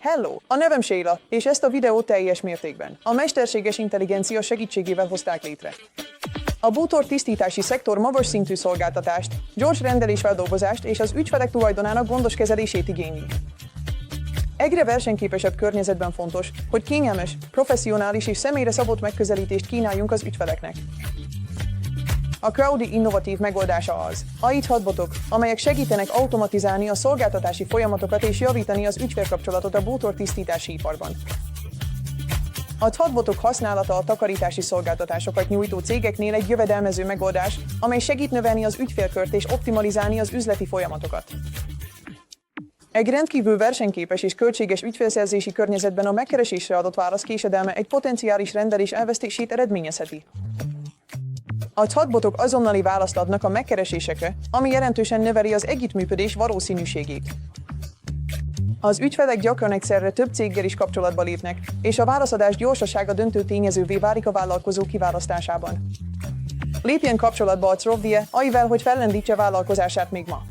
Hello! A nevem Sheila, és ezt a videót teljes mértékben a mesterséges intelligencia segítségével hozták létre. A bútor tisztítási szektor magas szintű szolgáltatást, gyors rendelésfeldolgozást és az ügyfelek tulajdonának gondos kezelését igényli. Egyre versenyképesebb környezetben fontos, hogy kényelmes, professzionális és személyre szabott megközelítést kínáljunk az ügyfeleknek. A Crowdy innovatív megoldása az AI chatbotok, amelyek segítenek automatizálni a szolgáltatási folyamatokat és javítani az ügyfélkapcsolatot a bútortisztítási iparban. A chatbotok használata a takarítási szolgáltatásokat nyújtó cégeknél egy jövedelmező megoldás, amely segít növelni az ügyfélkört és optimalizálni az üzleti folyamatokat. Egy rendkívül versenyképes és költséges ügyfélszerzési környezetben a megkeresésre adott válasz késedelme egy potenciális rendelés elvesztését eredményezheti. A chatbotok azonnali választ adnak a megkeresésekre, ami jelentősen növeli az együttműködés valószínűségét. Az ügyfelek gyakran egyszerre több céggel is kapcsolatba lépnek, és a válaszadás gyorsasága döntő tényezővé válik a vállalkozó kiválasztásában. Lépjen kapcsolatba a Crowdy AI-vel, hogy fellendítse vállalkozását még ma.